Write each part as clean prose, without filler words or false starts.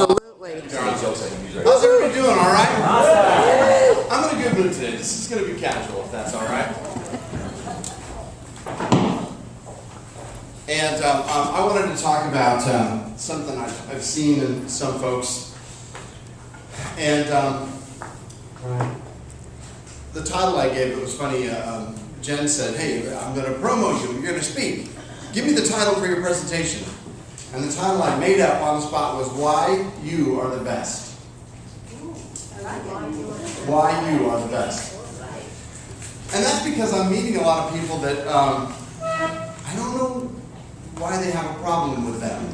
Absolutely. How's everybody doing? All right? I'm in a good mood today. This is going to be casual, if that's all right. And I wanted to talk about something I've seen in some folks. And the title I gave, it was funny. Jen said, "Hey, I'm going to promo you. You're going to speak. Give me the title for your presentation." And the title I made up on the spot was "Why You Are the Best." Why you are the best. And that's because I'm meeting a lot of people that I don't know why they have a problem with them.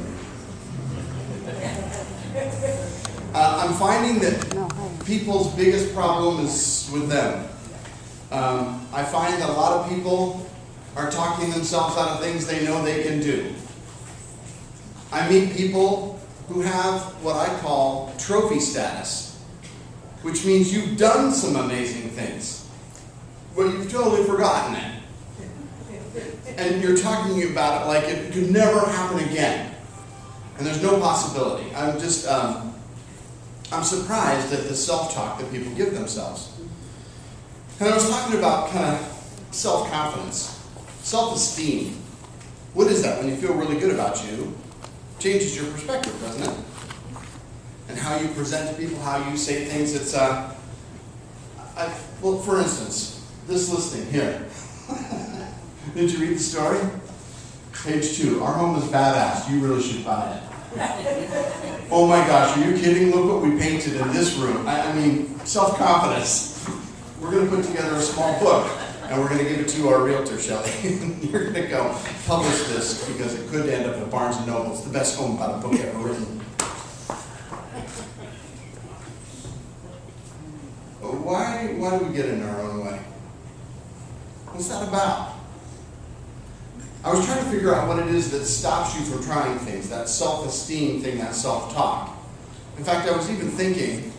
I'm finding that people's biggest problem is with them. I find that a lot of people are talking themselves out of things they know they can do. I meet people who have what I call trophy status, which means you've done some amazing things, but you've totally forgotten it. And you're talking about it like it could never happen again. And there's no possibility. I'm surprised at the self-talk that people give themselves. And I was talking about kind of self-confidence, self-esteem. What is that? When you feel really good about you, it changes your perspective, doesn't it? And how you present to people, how you say things. It's well, for instance, this listing here. Did you read the story? Page 2. Our home is badass. You really should buy it. Oh my gosh, are you kidding? Look what we painted in this room. I mean, self-confidence. We're going to put together a small book, and we're going to give it to our realtor, Shelley. You're going to go publish this because it could end up at Barnes & Noble. It's the best home about a book ever written. Why do we get in our own way? What's that about? I was trying to figure out what it is that stops you from trying things, that self-esteem thing, that self-talk. In fact, I was even thinking,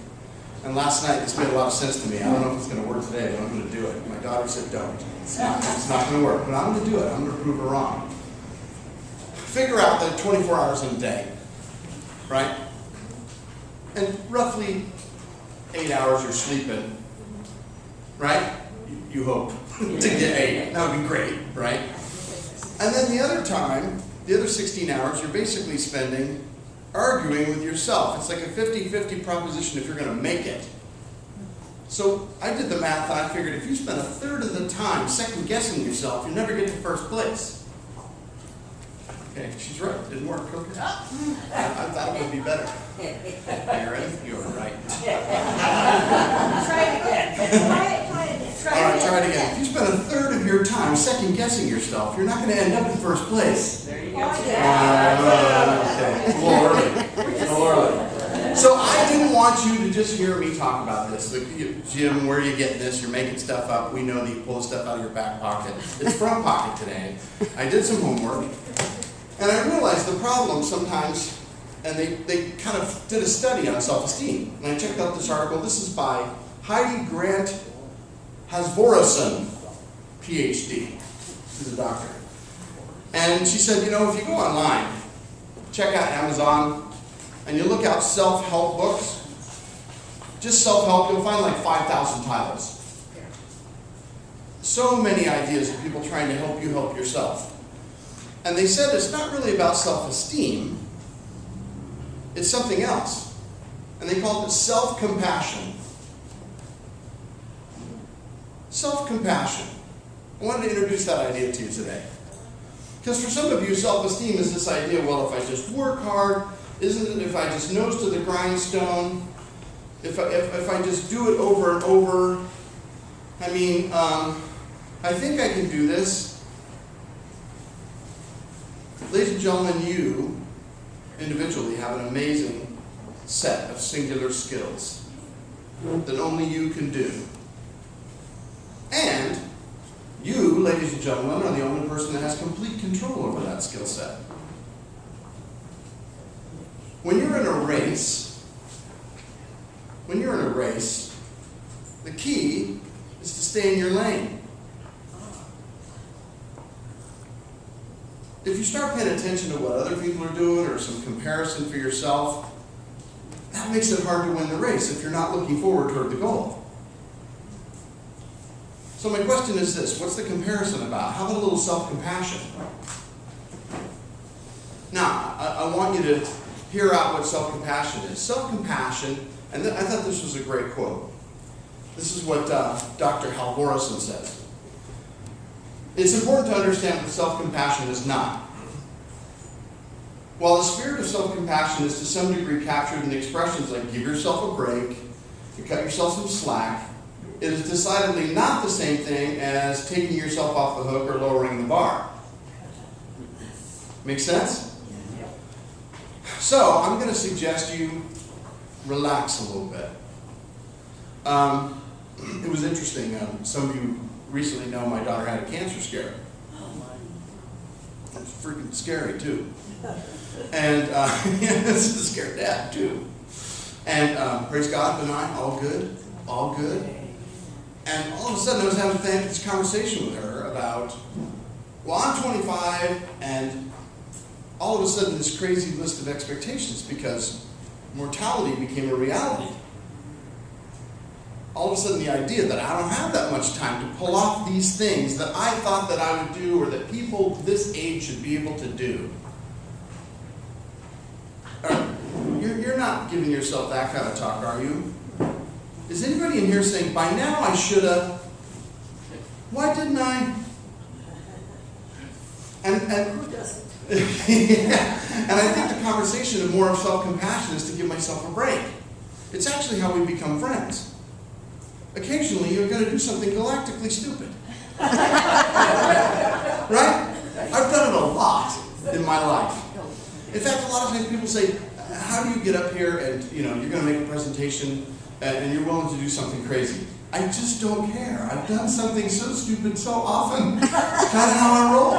and last night this made a lot of sense to me. I don't know if it's going to work today, but I'm going to do it. My daughter said don't. It's not going to work, but I'm going to do it. I'm going to prove her wrong. Figure out that 24 hours in a day, right? And roughly 8 hours you're sleeping, right? You hope to get 8. That would be great, right? And then the other time, the other 16 hours, you're basically spending arguing with yourself. It's like a 50-50 proposition if you're going to make it. So I did the math and I figured if you spend a third of the time second-guessing yourself, you'll never get to first place. Okay, she's right. It didn't work. Okay. I thought it would be better. Aaron, you're right. Try it again. All right, try it again. If you spend a third of your time second-guessing yourself, you're not going to end up in first place. There you go. Okay, it's a little early. So I didn't want you to just hear me talk about this. Like, Jim, where are you getting this? You're making stuff up. We know that you pull stuff out of your back pocket. It's front pocket today. I did some homework, and I realized the problem sometimes, and they kind of did a study on self-esteem. And I checked out this article. This is by Heidi Grant Hasvorason, PhD. She's a doctor. And she said, you know, if you go online, check out Amazon, and you look out self-help books, just self-help, you'll find like 5,000 titles. So many ideas of people trying to help you help yourself. And they said it's not really about self-esteem, it's something else. And they called it self-compassion. Self-compassion. I wanted to introduce that idea to you today. Because for some of you, self-esteem is this idea, well, if I just work hard, isn't it if I just nose to the grindstone, if I just do it over and over, I mean, I think I can do this. Ladies and gentlemen, you individually have an amazing set of singular skills that only you can do. And you, ladies and gentlemen, are the only person that has complete control over that skill set. When you're in a race, the key is to stay in your lane. If you start paying attention to what other people are doing or some comparison for yourself, that makes it hard to win the race if you're not looking forward toward the goal. So my question is this, what's the comparison about? How about a little self-compassion? Now, I want you to hear out what self-compassion is. Self-compassion, and I thought this was a great quote. This is what Dr. Hal Vorison says. It's important to understand what self-compassion is not. While the spirit of self-compassion is to some degree captured in expressions like give yourself a break, you cut yourself some slack, it is decidedly not the same thing as taking yourself off the hook or lowering the bar. Make sense? So, I'm going to suggest you relax a little bit. It was interesting. Some of you recently know my daughter had a cancer scare. It's freaking scary, too. And this scared Dad, too. And praise God, benign, all good, all good. And all of a sudden, I was having this conversation with her about, well, I'm 25, and all of a sudden, this crazy list of expectations because mortality became a reality. All of a sudden, the idea that I don't have that much time to pull off these things that I thought that I would do or that people this age should be able to do. You're not giving yourself that kind of talk, are you? Is anybody in here saying, by now I should have? Why didn't I? And who doesn't? Yeah. And I think the conversation of more of self-compassion is to give myself a break. It's actually how we become friends. Occasionally, you're going to do something galactically stupid. Right? I've done it a lot in my life. In fact, a lot of times people say, how do you get up here and you're going to make a presentation and you're willing to do something crazy? I just don't care. I've done something so stupid so often. It's kind of how I roll.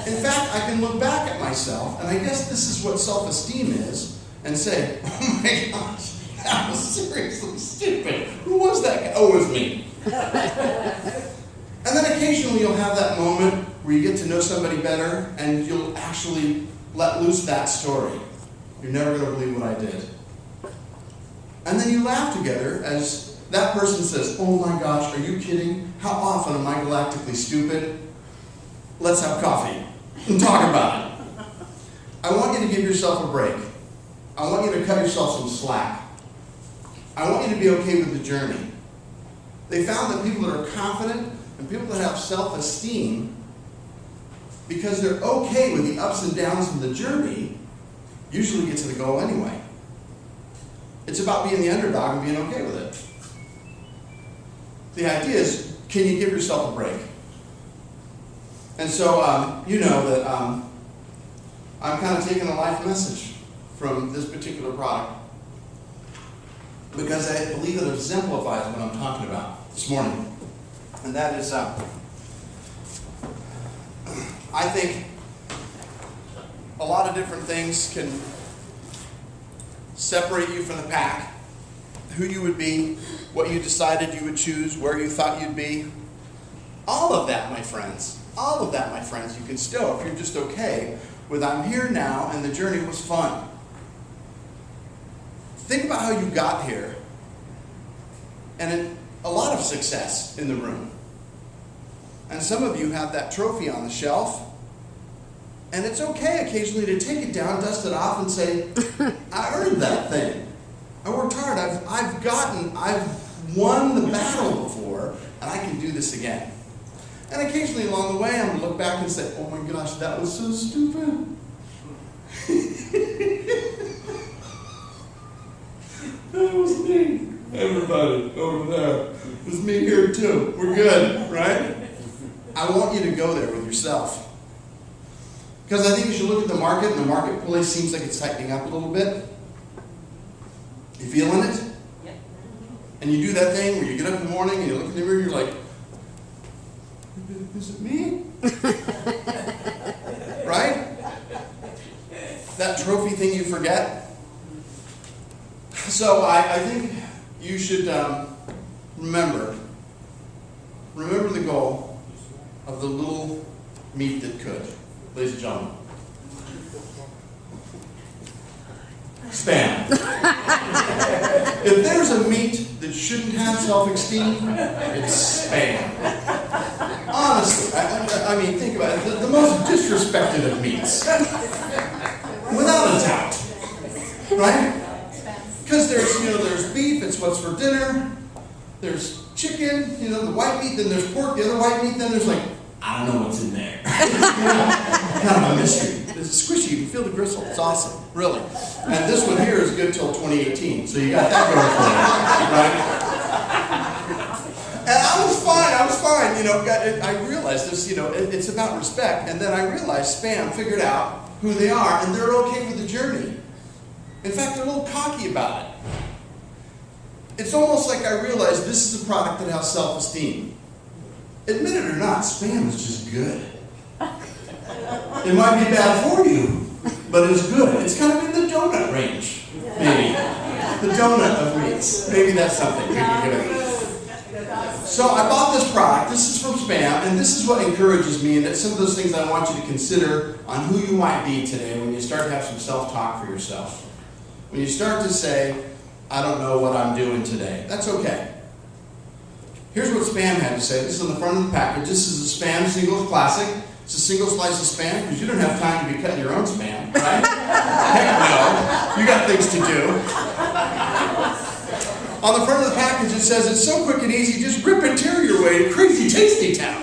In fact, I can look back at myself, and I guess this is what self-esteem is, and say, oh my gosh, that was seriously stupid. Who was that guy? Oh, it was me. And then occasionally you'll have that moment where you get to know somebody better, and you'll actually let loose that story. You're never going to believe what I did. And then you laugh together as that person says, oh my gosh, are you kidding? How often am I galactically stupid? Let's have coffee and talk about it. I want you to give yourself a break. I want you to cut yourself some slack. I want you to be okay with the journey. They found that people that are confident and people that have self-esteem, because they're okay with the ups and downs of the journey, usually get to the goal anyway. It's about being the underdog and being okay with it. The idea is, can you give yourself a break? And so, you know that I'm kind of taking a life message from this particular product because I believe it exemplifies what I'm talking about this morning. And that is, I think a lot of different things can separate you from the pack. Who you would be, what you decided you would choose, where you thought you'd be. All of that, my friends, you can stow if you're just okay with I'm here now and the journey was fun. Think about how you got here and a lot of success in the room. And some of you have that trophy on the shelf. And it's okay occasionally to take it down, dust it off, and say, I earned that thing. I worked hard. I've won the battle before, and I can do this again. And occasionally along the way, I'm going to look back and say, oh my gosh, that was so stupid. That was me. Everybody over there. It was me here too. We're good, right? I want you to go there with yourself. Because I think you should look at the market, and the marketplace seems like it's tightening up a little bit. You feeling it? Yep. And you do that thing where you get up in the morning and you look in the mirror and you're like, is it me? Right? That trophy thing you forget. So I think you should remember the goal of the little meat that could. Ladies and gentlemen. Spam. If there's a meat that shouldn't have self-esteem, it's spam. Honestly, I mean, think about it. The most disrespected of meats. Without a doubt. Right? Because there's beef, it's what's for dinner. There's chicken, the white meat, then there's pork, the other white meat, then there's I don't know what's in there. Kind of a mystery. It's squishy, you can feel the gristle. It's awesome, really. And this one here is good till 2018, so you got that going for you, right? And I was fine. I realized this, it's about respect. And then I realized Spam figured out who they are, and they're okay with the journey. In fact, they're a little cocky about it. It's almost like I realized this is a product that has self-esteem. Admit it or not, Spam is just good. It might be bad for you, but it's good. It's kind of in the donut range, maybe. The donut of meats. Maybe that's something we can give it. So I bought this product. This is from Spam, and this is what encourages me, and it's some of those things I want you to consider on who you might be today when you start to have some self-talk for yourself. When you start to say, I don't know what I'm doing today. That's okay. Here's what Spam had to say. This is on the front of the package. This is a Spam Singles Classic. It's a single slice of Spam because you don't have time to be cutting your own Spam, right? Heck no. You got things to do. On the front of the package it says, it's so quick and easy, just rip and tear your way to Crazy Tasty Town.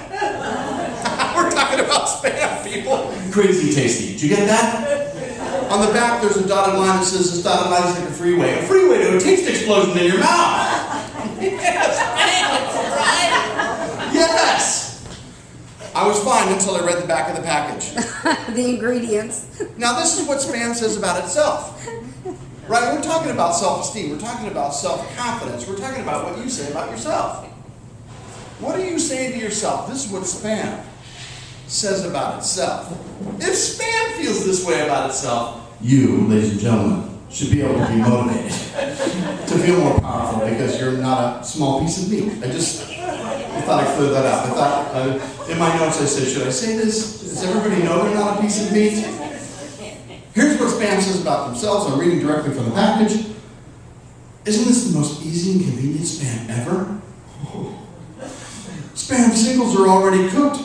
We're talking about Spam, people. Crazy Tasty. Did you get that? On the back there's a dotted line that says, this dotted line is like a freeway to a taste explosion in your mouth. Yes, right? Yes. I was fine until I read the back of the package. The ingredients. Now this is what Spam says about itself. Right? We're talking about self-esteem. We're talking about self-confidence. We're talking about what you say about yourself. What are you saying to yourself? This is what Spam says about itself. If Spam feels this way about itself, you, ladies and gentlemen, should be able to be motivated to feel more powerful because you're not a small piece of meat. I thought I'd clear that up. I thought, in my notes I said, should I say this? Does everybody know they're not a piece of meat? Here's what Spam says about themselves. I'm reading directly from the package. Isn't this the most easy and convenient Spam ever? Spam singles are already cooked.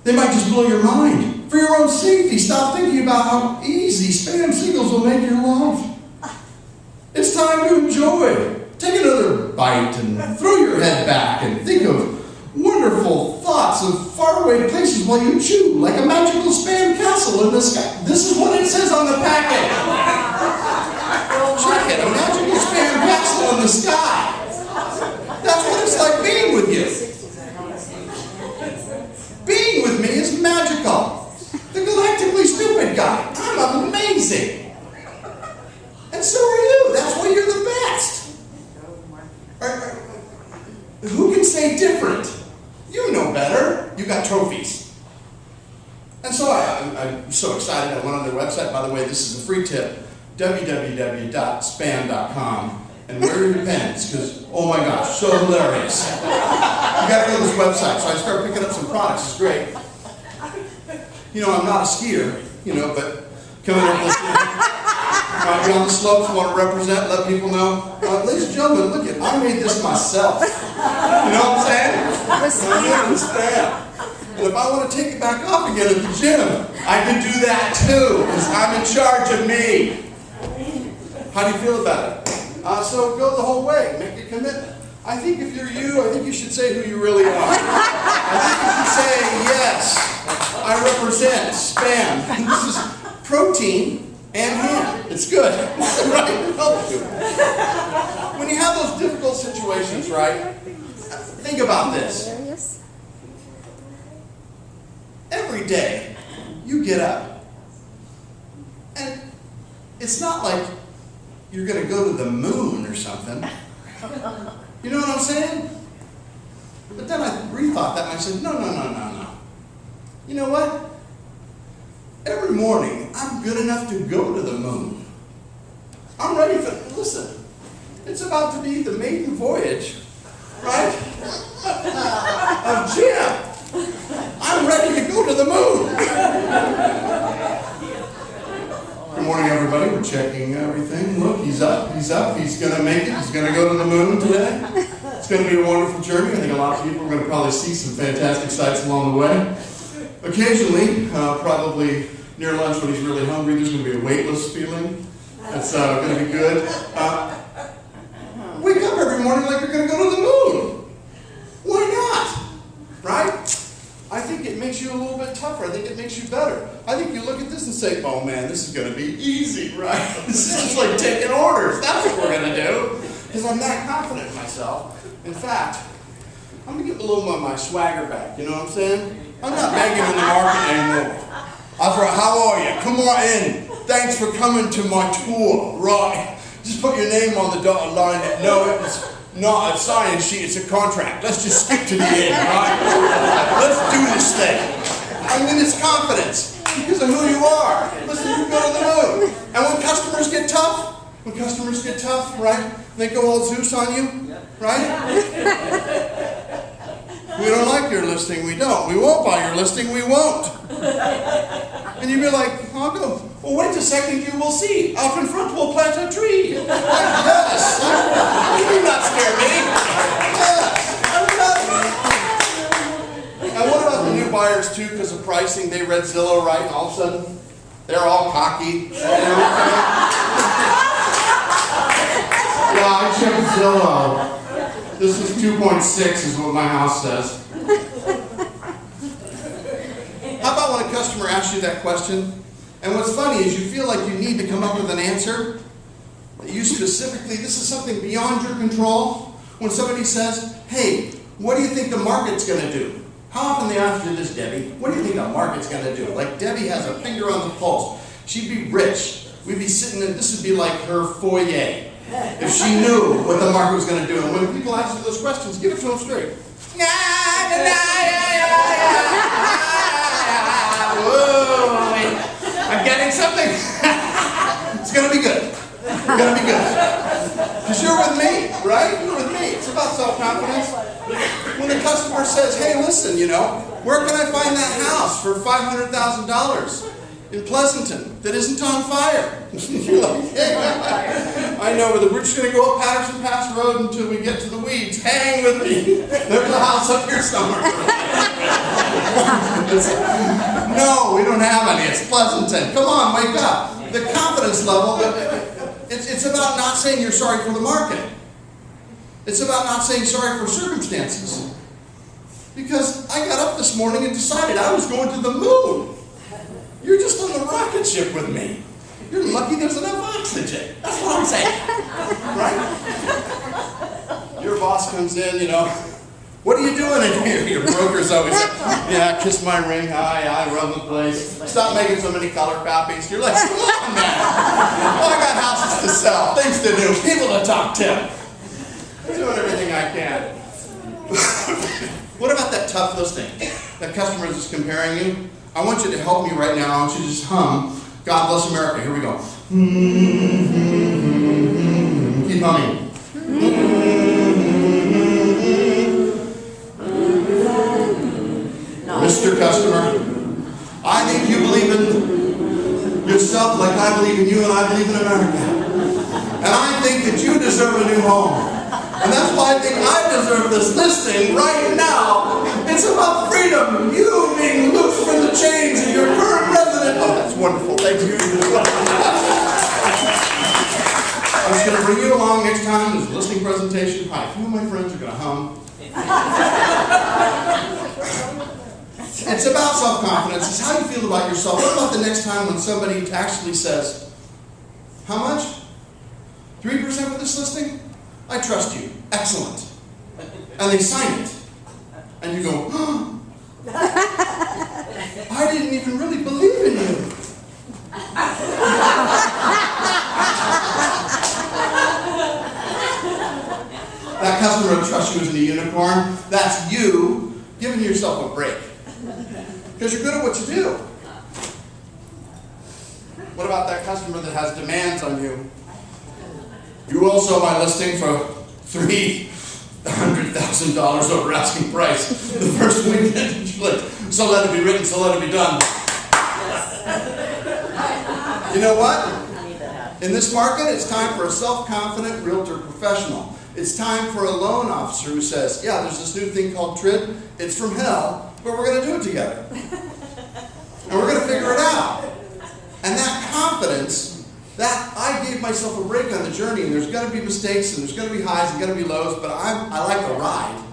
They might just blow your mind. For your own safety, stop thinking about how easy Spam singles will make your life. It's time to enjoy. Take another bite and throw your head back and think of wonderful thoughts of faraway places while you chew, like a magical Spam castle in the sky. This is what it says on the packet. Check it, a magical Spam castle in the sky. That's what it's like being with you. Being with me is magical. The galactically stupid guy. I'm amazing. And so are you. That's why you're the best. Who can say different? You know better. You got trophies. And so I'm so excited. I went on their website. By the way, this is a free tip. www.spam.com. And wear your pens, because, oh my gosh, so hilarious. You got to go to this website. So I started picking up some products. It's great. I'm not a skier, but coming up listening. Might be on the slopes, want to represent, let people know. Ladies and gentlemen, look at, I made this myself. You know what I'm saying? I made this Spam. And if I want to take it back off again at the gym, I can do that too, because I'm in charge of me. How do you feel about it? So go the whole way, make a commitment. I think if you're you, I think you should say who you really are. I think you should say, yes, I represent Spam. This is protein and ham. It's good. Right? When you have those difficult situations, right, think about this. Every day, you get up, and it's not like you're going to go to the moon or something. You know what I'm saying? But then I rethought that and I said, no. You know what? Every morning, I'm good enough to go to the moon. I'm ready for, listen, it's about to be the maiden voyage, right? Of Jim. I'm ready to go to the moon. Good morning, everybody. We're checking everything. Look, he's up. He's up. He's going to make it. He's going to go to the moon today. It's going to be a wonderful journey. I think a lot of people are going to probably see some fantastic sights along the way. Occasionally, probably near lunch when he's really hungry, there's going to be a weightless feeling. That's going to be good. Wake up every morning like you're going to go to the moon. Why not? Right? I think it makes you a little bit tougher. I think it makes you better. I think you look at this and say, oh man, this is going to be easy, right? This is just like taking orders. That's what we're going to do. Because I'm that confident in myself. In fact, I'm going to get a little of my swagger back. You know what I'm saying? I'm not begging in the market anymore. I thought, how are you? Come on in. Thanks for coming to my tour. Right. Just put your name on the dotted line. No, it's not a sign sheet, it's a contract. Let's just stick to the end, right? Let's do this thing. I mean, it's confidence because of who you are. Listen, you go to the moon. And when customers get tough, right? They go all Zeus on you, right? We don't like your listing, we don't. We won't buy your listing, we won't. And you'd be like, I'll go. Well, wait a second, you will see. Out in front, we'll plant a tree. Yes. You do not scare me. Yes. And what about the new buyers, too, because of pricing? They read Zillow, right? And all of a sudden, they're all cocky. Yeah, I checked Zillow. This is 2.6 is what my house says. How about when a customer asks you that question? And what's funny is you feel like you need to come up with an answer. You specifically, this is something beyond your control. When somebody says, hey, what do you think the market's going to do? How often they ask you this, Debbie? What do you think the market's going to do? Like Debbie has a finger on the pulse. She'd be rich. We'd be sitting in, this would be like her foyer. If she knew what the market was going to do. And when people ask you those questions, give it to them straight. I'm getting something. It's going to be good. It's going to be good. Because you're with me, right? You're with me. It's about self-confidence. When the customer says, hey, listen, you know, where can I find that house for $500,000 in Pleasanton that isn't on fire? You're like, hey, I know, we're just going to go up Patterson Pass Road until we get to the weeds. Hang with me. There's a house up here somewhere. No, we don't have any. It's Pleasanton. Come on, wake up. The confidence level, it's about not saying you're sorry for the market. It's about not saying sorry for circumstances. Because I got up this morning and decided I was going to the moon. You're just on the rocket ship with me. You're lucky there's enough oxygen. That's what I'm saying. Right? Your boss comes in, you know. What are you doing in here? Your broker's always like, yeah, kiss my ring. Hi, run the place. Stop making so many color copies. You're like, come on, man. Well, I got houses to sell, things to do, people to talk to. I'm doing everything I can. What about that tough listing? That customer is just comparing you. I want you to help me right now. I want you to just hum God Bless America. Here we go. Keep humming. Mr. Customer, I think you believe in yourself like I believe in you and I believe in America. And I think that you deserve a new home. And that's why I think I deserve this listing right now. It's about freedom. You being loose from the chains of your current resident. Oh, that's wonderful. Thank you. I'm just going to bring you along next time. There's a listing presentation. Hi, a few of my friends are going to hum. It's about self-confidence. It's how you feel about yourself. What about the next time when somebody actually says, how much? 3% for this listing? I trust you. Excellent. And they sign it. And you go, oh, I didn't even really believe in you. That customer will trust you as a unicorn. That's you giving yourself a break. Because you're good at what you do. What about that customer that has demands on you? You will sell my listing for $300,000 over asking price the first weekend. So let it be written, so let it be done. You know what? In this market, it's time for a self-confident realtor professional. It's time for a loan officer who says, yeah, there's this new thing called TRID. It's from hell, but we're going to do it together. And we're going to figure it out. And that confidence, that I gave myself a break on the journey, and there's going to be mistakes, and there's going to be highs, and going to be lows, but I like the ride,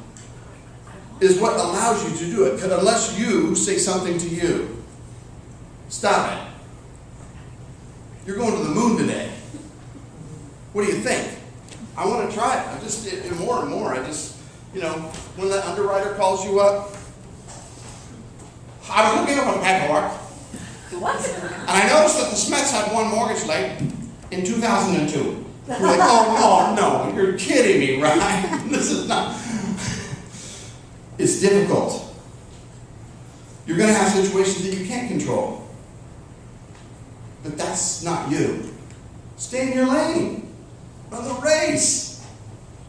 is what allows you to do it. Because unless you say something to you, stop it. You're going to the moon today. What do you think? I want to try it. I just did more and more. I just, when the underwriter calls you up, I was looking up on paperwork. What? And I noticed that the Smets had one mortgage late in 2002. You're like, oh, no, you're kidding me, right? This is not. It's difficult. You're going to have situations that you can't control. But that's not you. Stay in your lane. Run the race.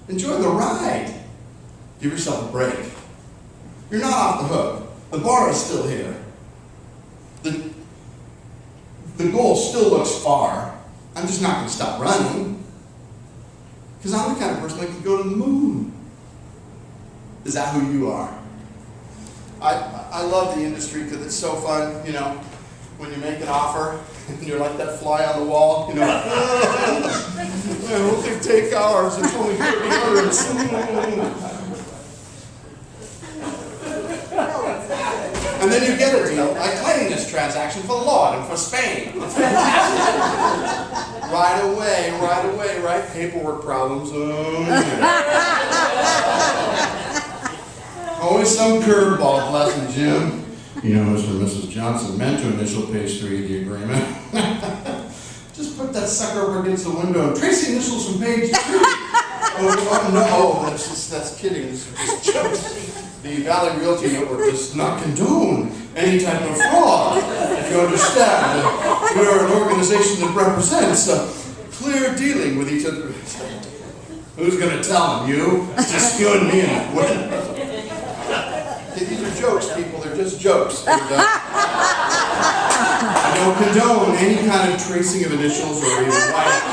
Enjoy the ride. Give yourself a break. You're not off the hook. The bar is still here. The goal still looks far. I'm just not going to stop running. Because I'm the kind of person that can go to the moon. Is that who you are? I love the industry because it's so fun, when you make an offer and you're like that fly on the wall, I hope they take ours, it's only 30 yards. And then you get a deal. I claim this transaction for law and for Spain. It's fantastic. Right away, right? Paperwork problems. Oh, yeah. Always some curveball, bless him, Jim. Mr. and Mrs. Johnson meant to initial page 3 of the agreement. Just put that sucker up against the window and trace the initials from page 2. Oh, no, that's kidding. This is just jokes. The Valley Realty Network does not condone any type of fraud. If you understand, we are an organization that represents clear dealing with each other. Who's going to tell them? You? It's just you and me and these are jokes, people. They're just jokes. And, I don't condone any kind of tracing of initials or even writing.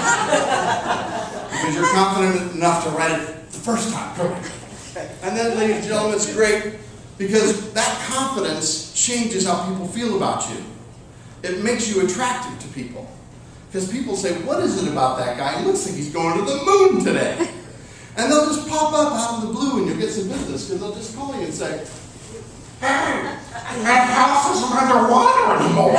Because you're confident enough to write it the first time. Correct. And then, ladies and gentlemen, it's great because that confidence changes how people feel about you. It makes you attractive to people. Because people say, what is it about that guy? It looks like he's going to the moon today. And they'll just pop up out of the blue and you'll get some business because they'll just call you and say, hey, that house isn't underwater anymore.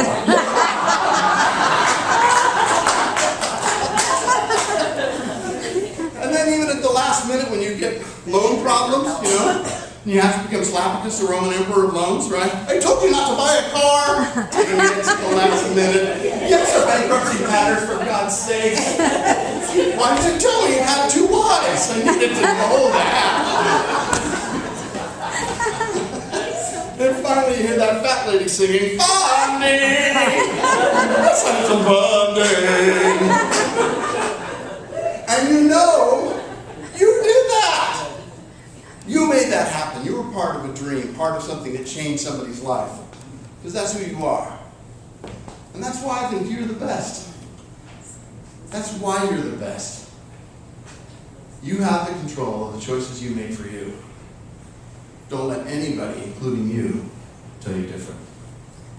And then even at the last minute when you get loan problems, and you have to become Slappicus, the Roman emperor of loans, right? I told you not to buy a car. And you get to the last minute. Yes, a bankruptcy matters, for God's sake. Why did you tell me you had 2 wives? I needed to know that. And finally you hear that fat lady singing, funding! That sounds funding! And you did that! You made that happen. You were part of a dream, part of something that changed somebody's life. Because that's who you are. And that's why I think you're the best. That's why you're the best. You have the control of the choices you make for you. Don't let anybody, including you, tell you different.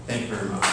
Thank you very much.